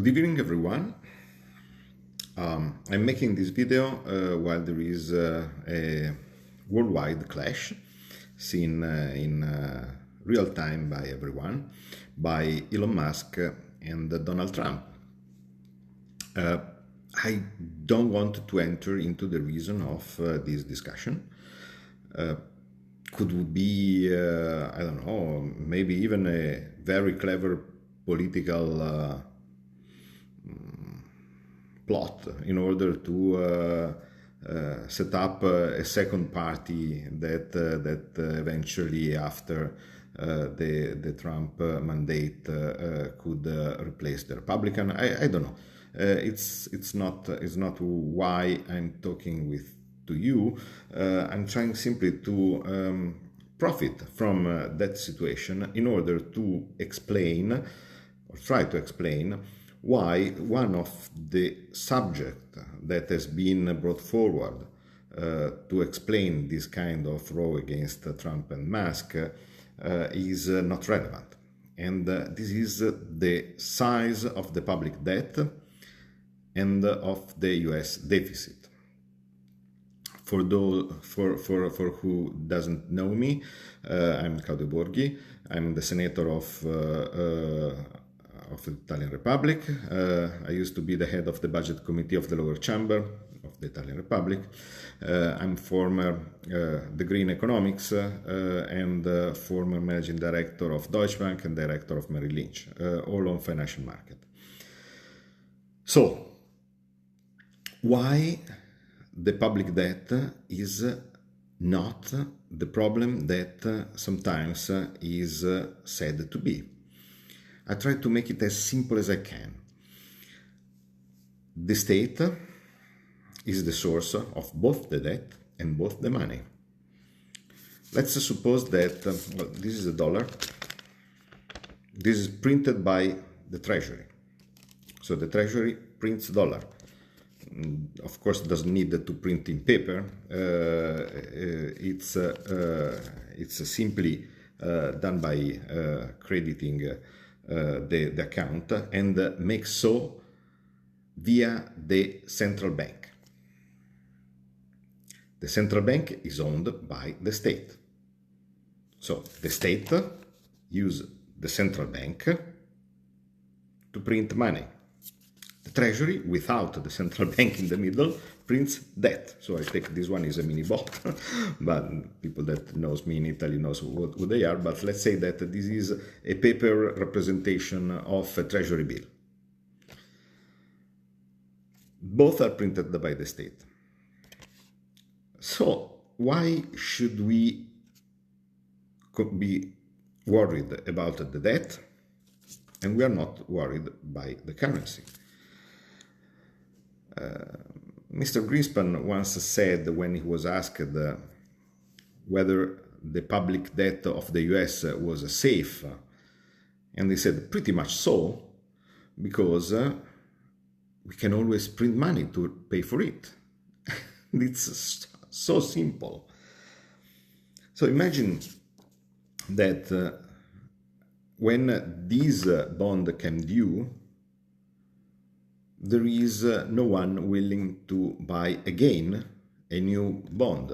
Good evening, everyone. I'm making this video while there is a worldwide clash seen in real time by everyone, by Elon Musk and Donald Trump. I don't want to enter into the reason of this discussion. Could be, I don't know, maybe even a very clever political plot in order to set up a second party that eventually, after the Trump mandate, could replace the Republican. I don't know. It's not why I'm talking to you. I'm trying simply to profit from that situation in order to explain, or try to explain, why one of the subjects that has been brought forward to explain this kind of row against Trump and Musk is not relevant. And this is the size of the public debt and of the US deficit. For who doesn't know me, I'm Claudio Borghi. I'm the senator of the Italian Republic. I used to be the head of the budget committee of the lower chamber of the Italian Republic. I'm former degree in economics and former managing director of Deutsche Bank and director of Merrill Lynch, all on financial market. So, why the public debt is not the problem that sometimes is said to be? I try to make it as simple as I can. The state is the source of both the debt and both the money. Let's suppose that this is a dollar. This is printed by the Treasury. So the Treasury prints dollar. Of course, it doesn't need to print in paper. It's simply done by crediting the account, and make so via the central bank. The central bank is owned by the state. So the state uses the central bank to print money. The Treasury, without the central bank in the middle, prints debt. So I take this one is a mini bot, but people that knows me in Italy knows who they are. But let's say that this is a paper representation of a Treasury bill. Both are printed by the state. So why should we be worried about the debt, and we are not worried by the currency? Mr. Greenspan once said, when he was asked whether the public debt of the US was safe, and he said pretty much so, because we can always print money to pay for it. It's so simple. So imagine that when this bond came due, there is no one willing to buy again a new bond.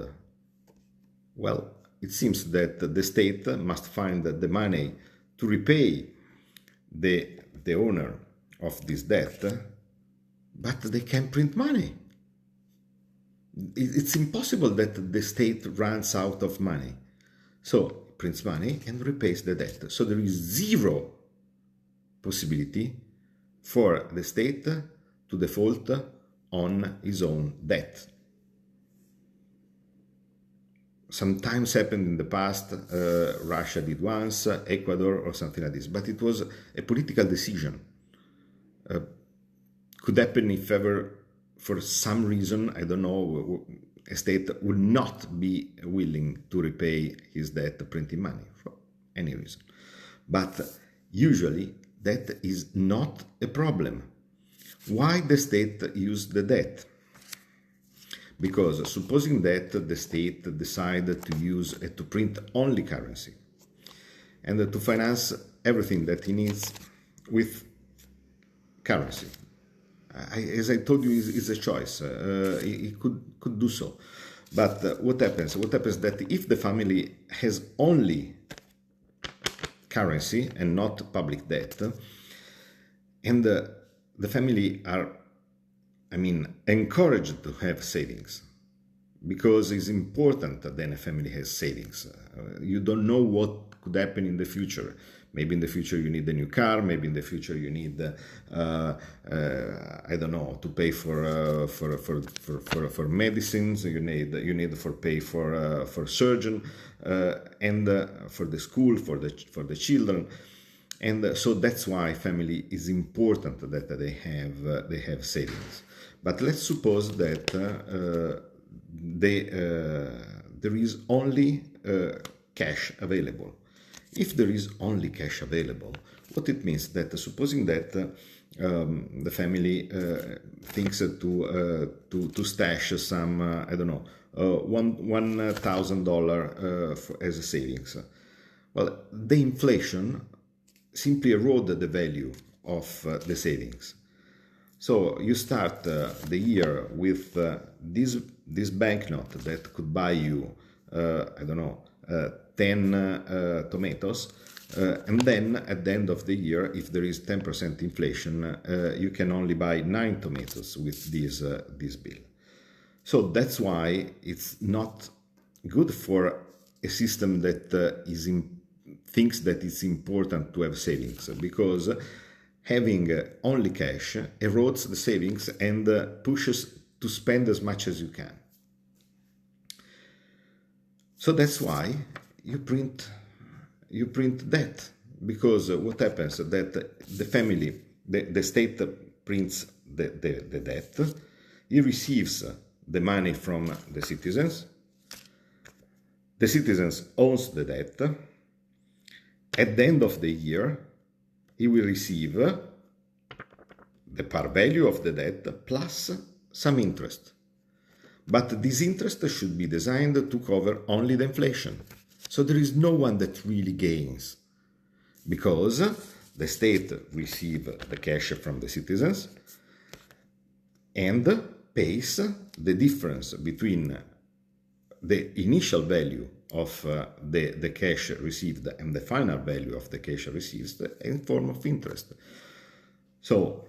Well, it seems that the state must find the money to repay the owner of this debt, but they can't print money. It's impossible that the state runs out of money. So it prints money and repays the debt. So there is zero possibility for the state to default on his own debt. Sometimes happened in the past, Russia did once, Ecuador or something like this, but it was a political decision. Could happen if ever, for some reason, I don't know, a state would not be willing to repay his debt printing money, for any reason. But usually that is not a problem. Why the state use the debt? Because supposing that the state decided to use to print only currency and to finance everything that he needs with currency. As I told you, is a choice. He could do so. But what happens? What happens that if the family has only currency and not public debt, and the family are, encouraged to have savings, because it's important that then a family has savings. You don't know what could happen in the future. Maybe in the future you need a new car. Maybe in the future you need, I don't know, to pay for medicines. You need for pay for surgeon and for the school for the children. And so that's why family is important that they have savings. But let's suppose that there is only cash available. If there is only cash available, what it means that supposing that the family thinks to stash some I don't know $1,000 as a savings, well, the inflation simply eroded the value of the savings. So you start the year with this banknote that could buy you I don't know 10 tomatoes, and then at the end of the year, if there is 10% inflation, you can only buy 9 tomatoes with this bill. So that's why it's not good for a system that thinks that it's important to have savings, because having only cash erodes the savings and pushes to spend as much as you can. So that's why you print debt, because what happens that the family, the state prints the debt, he receives the money from the citizens owns the debt. At the end of the year, he will receive the par value of the debt plus some interest. But this interest should be designed to cover only the inflation. So there is no one that really gains, because the state receives the cash from the citizens and pays the difference between the initial value of the cash received and the final value of the cash received in form of interest. So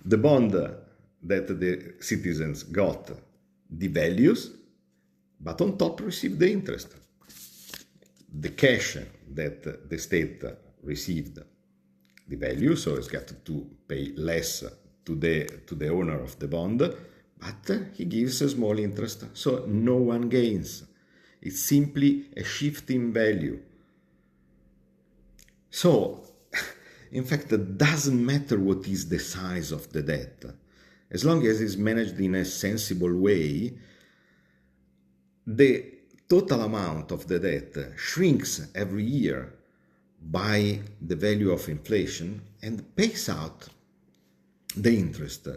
the bond that the citizens got devalues, but on top receive the interest. The cash that the state received devalues, so it's got to pay less to the owner of the bond, but he gives a small interest, so no one gains. It's simply a shift in value. So, in fact, it doesn't matter what is the size of the debt. As long as it's managed in a sensible way, the total amount of the debt shrinks every year by the value of inflation and pays out the interest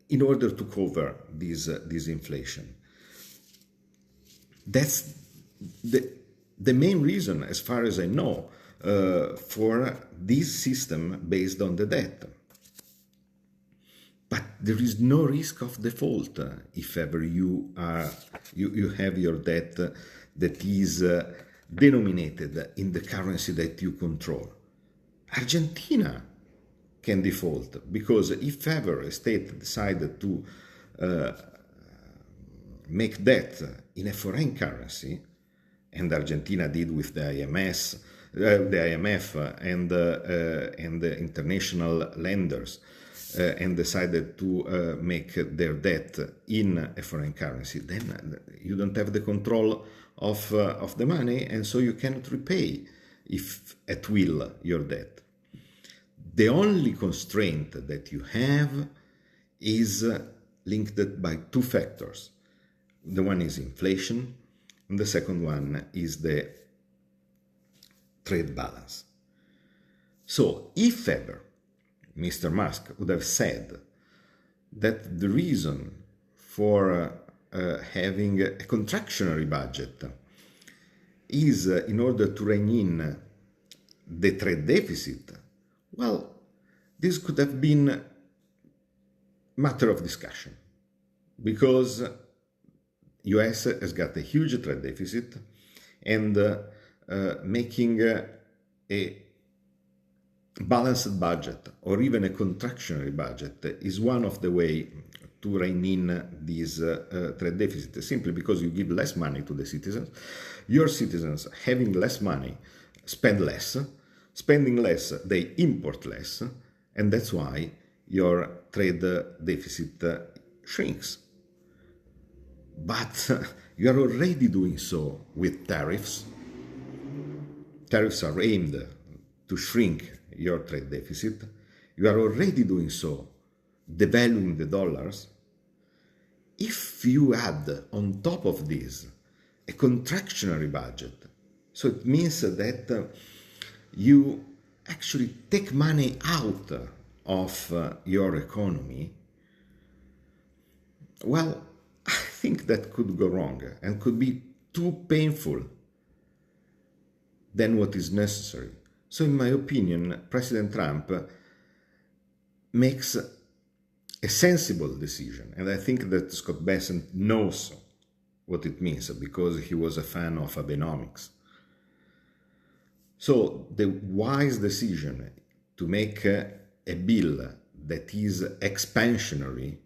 in order to cover this inflation. That's the main reason, as far as I know, for this system based on the debt. But there is no risk of default if ever you have your debt that is denominated in the currency that you control. Argentina can default, because if ever a state decided to make debt in a foreign currency, and Argentina did with the IMF and the international lenders, and decided to make their debt in a foreign currency, then you don't have the control of the money, and so you cannot repay, if at will, your debt. The only constraint that you have is linked by two factors. The one is inflation, and the second one is the trade balance. So, if ever Mr. Musk would have said that the reason for having a contractionary budget is in order to rein in the trade deficit, well, This could have been matter of discussion because US has got a huge trade deficit, and making a balanced budget or even a contractionary budget is one of the way to rein in this trade deficit, simply because you give less money to the citizens. Your citizens, having less money, spend less. Spending less, they import less, and that's why your trade deficit shrinks. But you are already doing so with tariffs. Tariffs are aimed to shrink your trade deficit. You are already doing so, devaluing the dollars. If you add on top of this a contractionary budget, so it means that you actually take money out of your economy, well, I think that could go wrong and could be too painful than what is necessary. So in my opinion, President Trump makes a sensible decision, and I think that Scott Bessent knows what it means because he was a fan of Abenomics. So the wise decision to make a bill that is expansionary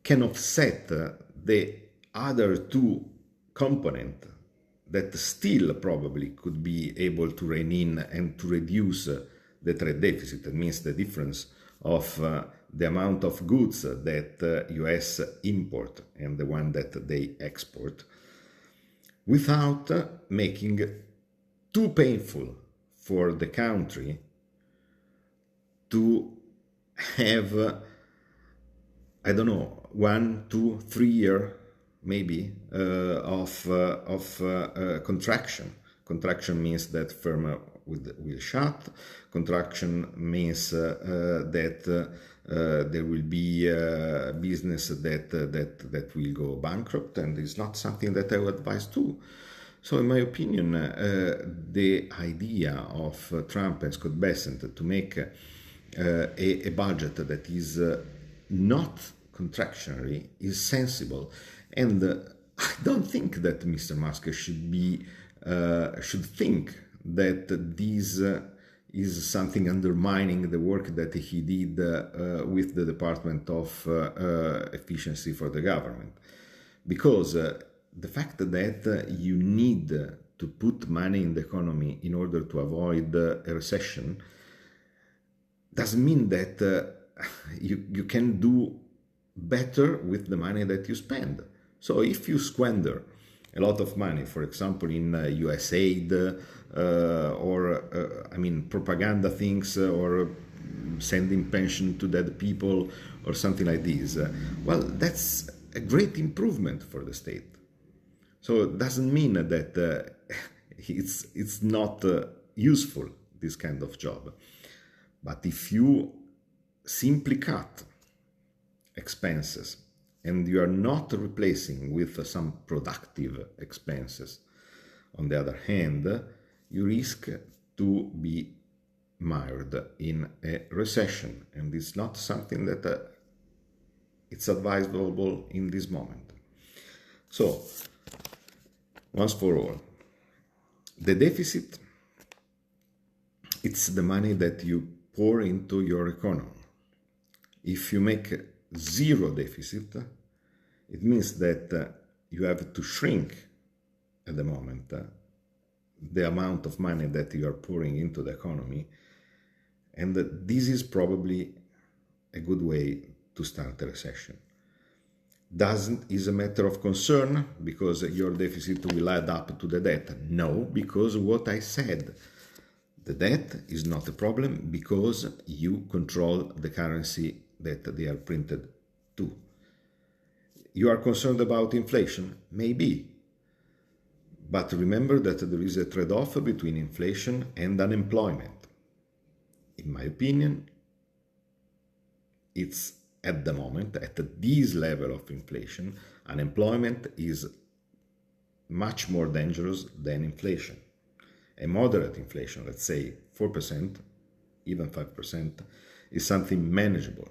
can offset the other two components that still probably could be able to rein in and to reduce the trade deficit. That means the difference of the amount of goods that US import and the one that they export, without making too painful for the country to have, I don't know, 1, 2, 3 year maybe of contraction. Contraction means that firm will shut. Contraction means that there will be business that will go bankrupt, and it's not something that I would advise to. So in my opinion, the idea of Trump and Scott Bessent to make a budget that is not contractionary is sensible, and I don't think that Mr. Musk should think that this is something undermining the work that he did with the Department of Efficiency for the government, because the fact that you need to put money in the economy in order to avoid a recession doesn't mean that you can do better with the money that you spend. So if you squander a lot of money, for example, in US aid or propaganda things, or sending pension to dead people or something like this, well, that's a great improvement for the state. So it doesn't mean that it's not useful, this kind of job. But if you simply cut expenses and you are not replacing with some productive expenses, on the other hand, you risk to be mired in a recession, and it's not something that it's advisable in this moment. So, once for all, the deficit, it's the money that you pour into your economy. If you make zero deficit, it means that you have to shrink at the moment the amount of money that you are pouring into the economy, and this is probably a good way to start a recession. Is a matter of concern because your deficit will add up to the debt? No, because what I said, the debt is not a problem because you control the currency that they are printed to. You are concerned about inflation? Maybe. But remember that there is a trade-off between inflation and unemployment. In my opinion, it's at the moment, at this level of inflation, unemployment is much more dangerous than inflation. A moderate inflation, let's say 4%, even 5%, is something manageable.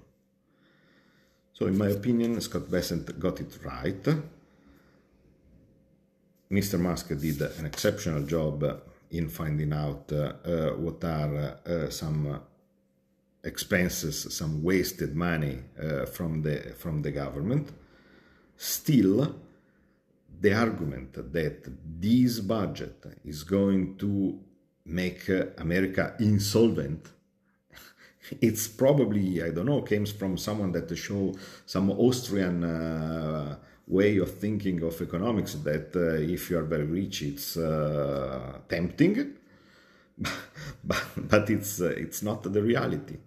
So in my opinion, Scott Bessent got it right. Mr. Musk did an exceptional job in finding out what are some expenses, some wasted money from the government. Still, the argument that this budget is going to make America insolvent, it's probably, I don't know, came from someone that show some Austrian way of thinking of economics, that if you are very rich, it's tempting, but it's not the reality.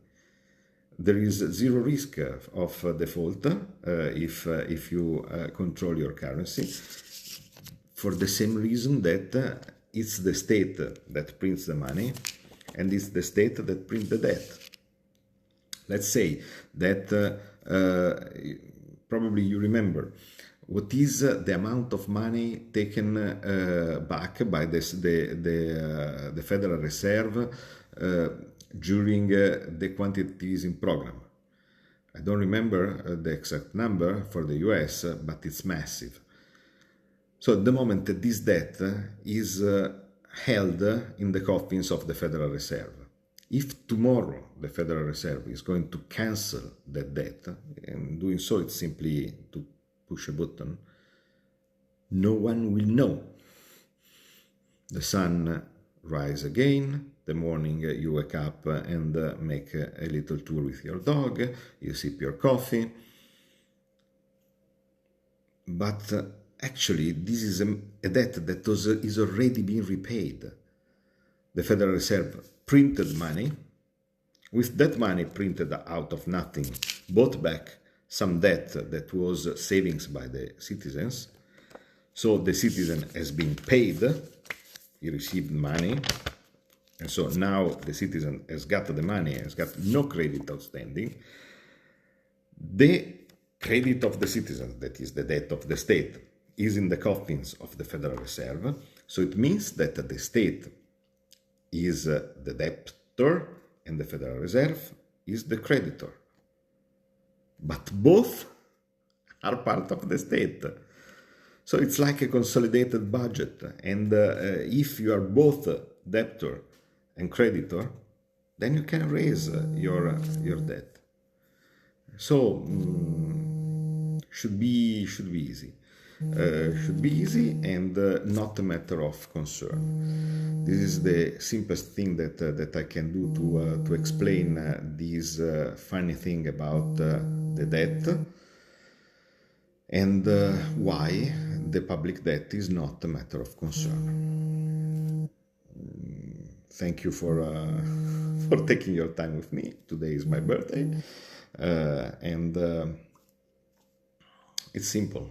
There is zero risk of default if you control your currency, for the same reason that it's the state that prints the money and it's the state that prints the debt. Let's say that probably you remember what is the amount of money taken back by the Federal Reserve during the quantitative easing program. I don't remember the exact number for the US, but it's massive. So at the moment, this debt is held in the coffins of the Federal Reserve. If tomorrow the Federal Reserve is going to cancel that debt, and doing so it's simply to push a button, no one will know. The sun rises again, the morning you wake up and make a little tour with your dog, you sip your coffee. But actually, this is a debt that is already being repaid. The Federal Reserve printed money. With that money printed out of nothing, bought back some debt that was savings by the citizens. So the citizen has been paid, he received money, and so now the citizen has got the money, has got no credit outstanding. The credit of the citizen, that is the debt of the state, is in the coffins of the Federal Reserve. So it means that the state is the debtor and the Federal Reserve is the creditor. But both are part of the state. So it's like a consolidated budget. And if you are both debtor and creditor, then you can raise your debt. So should be easy. Should be easy and not a matter of concern. This is the simplest thing that I can do to explain this funny thing about the debt and why the public debt is not a matter of concern. Thank you for taking your time with me. Today is my birthday, and it's simple.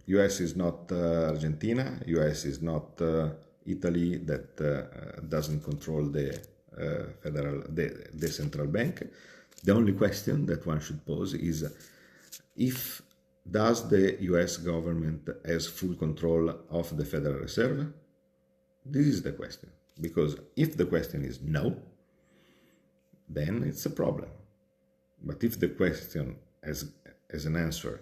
US is not Argentina. US is not Italy that doesn't control the central bank. The only question that one should pose is, if does the US government has full control of the Federal Reserve? This is the question. Because if the question is no, then it's a problem. But if the question has an answer,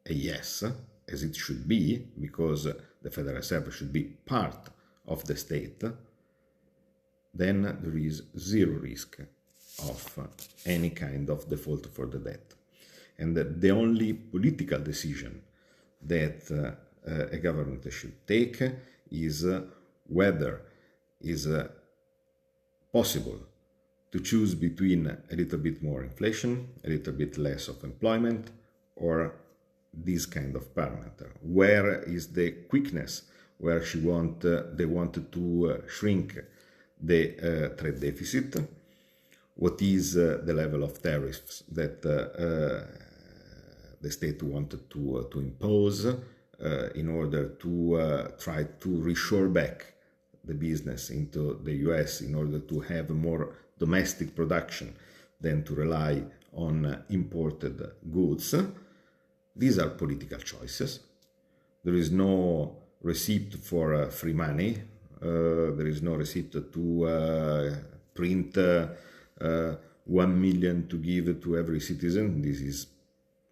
a yes, as it should be, because the Federal Reserve should be part of the state, then there is zero risk of any kind of default for the debt. And the only political decision that a government should take is whether is possible to choose between a little bit more inflation, a little bit less of employment, or this kind of parameter. Where is the quickness where they wanted to shrink the trade deficit? What is the level of tariffs that the state wanted to impose in order to try to reshore back the business into the US in order to have more domestic production than to rely on imported goods? These are political choices. There is no receipt for free money. There is no receipt to print 1 million to give to every citizen. This is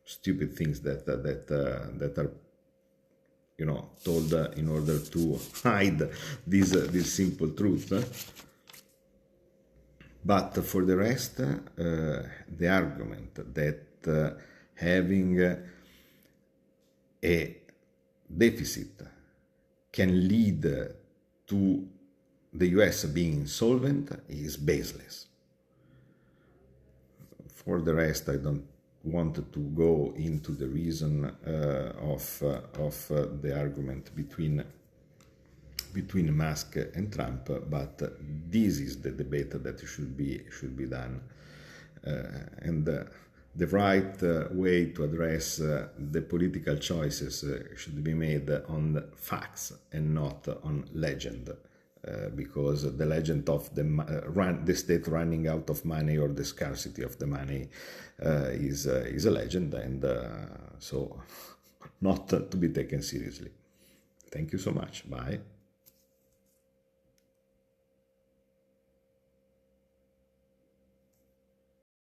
stupid things that are told in order to hide this simple truth. But for the rest, the argument that having a deficit can lead to the US being insolvent is baseless. For the rest, I don't want to go into the reason of the argument between Musk and Trump, but this is the debate that should be done, and the right way to address the political choices should be made on facts and not on legend. Because the legend of the state running out of money or the scarcity of the money is a legend, and so not to be taken seriously. Thank you so much. Bye.